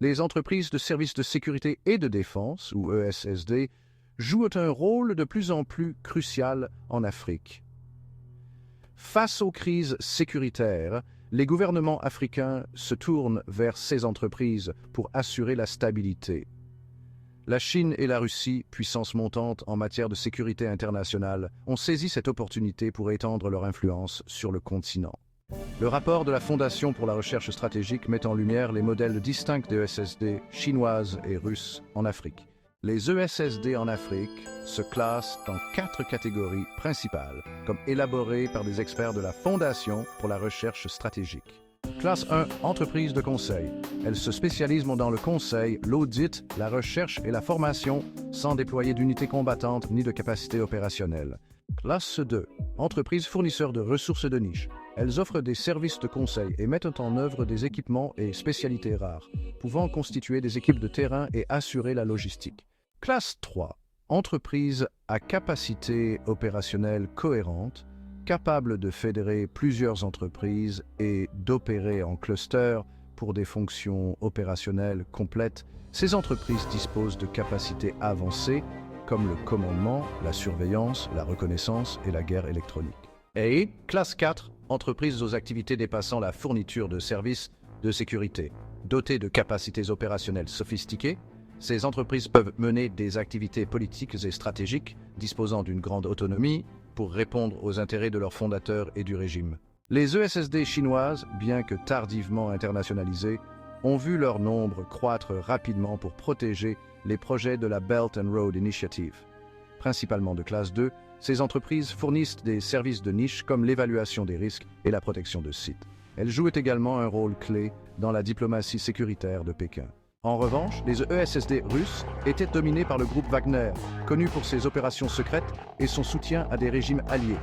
Les entreprises de services de sécurité et de défense, ou ESSD, jouent un rôle de plus en plus crucial en Afrique. Face aux crises sécuritaires, les gouvernements africains se tournent vers ces entreprises pour assurer la stabilité. La Chine et la Russie, puissances montantes en matière de sécurité internationale, ont saisi cette opportunité pour étendre leur influence sur le continent. Le rapport de la Fondation pour la recherche stratégique met en lumière les modèles distincts des ESSD chinoises et russes en Afrique. Les ESSD en Afrique se classent dans 4 catégories principales, comme élaborées par des experts de la Fondation pour la recherche stratégique. Classe 1, entreprise de conseil. Elles se spécialisent dans le conseil, l'audit, la recherche et la formation, sans déployer d'unités combattantes ni de capacités opérationnelles. Classe 2, entreprise fournisseur de ressources de niche. Elles offrent des services de conseil et mettent en œuvre des équipements et spécialités rares, pouvant constituer des équipes de terrain et assurer la logistique. Classe 3, entreprise à capacité opérationnelle cohérente, capable de fédérer plusieurs entreprises et d'opérer en cluster pour des fonctions opérationnelles complètes. Ces entreprises disposent de capacités avancées comme le commandement, la surveillance, la reconnaissance et la guerre électronique. Et classe 4, entreprises aux activités dépassant la fourniture de services de sécurité. Dotées de capacités opérationnelles sophistiquées, ces entreprises peuvent mener des activités politiques et stratégiques disposant d'une grande autonomie pour répondre aux intérêts de leurs fondateurs et du régime. Les ESSD chinoises, bien que tardivement internationalisées, ont vu leur nombre croître rapidement pour protéger les projets de la Belt and Road Initiative. Principalement de classe 2, ces entreprises fournissent des services de niche comme l'évaluation des risques et la protection de sites. Elles jouent également un rôle clé dans la diplomatie sécuritaire de Pékin. En revanche, les ESSD russes étaient dominés par le groupe Wagner, connu pour ses opérations secrètes et son soutien à des régimes alliés.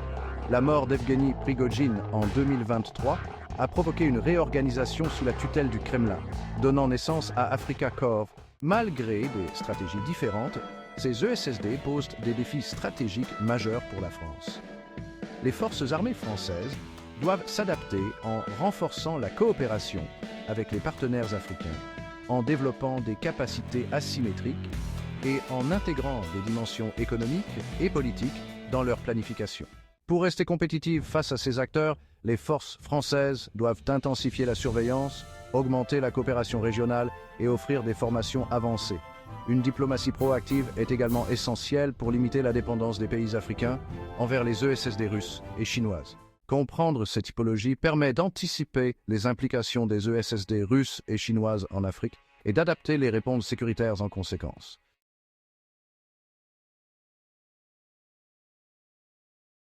La mort d'Evgeny Prigojine en 2023 a provoqué une réorganisation sous la tutelle du Kremlin, donnant naissance à Africa Corps. Malgré des stratégies différentes, ces ESSD posent des défis stratégiques majeurs pour la France. Les forces armées françaises doivent s'adapter en renforçant la coopération avec les partenaires africains, en développant des capacités asymétriques et en intégrant des dimensions économiques et politiques dans leur planification. Pour rester compétitives face à ces acteurs, les forces françaises doivent intensifier la surveillance, augmenter la coopération régionale et offrir des formations avancées. Une diplomatie proactive est également essentielle pour limiter la dépendance des pays africains envers les ESSD russes et chinoises. Comprendre ces typologies permet d'anticiper les implications des ESSD russes et chinoises en Afrique et d'adapter les réponses sécuritaires en conséquence.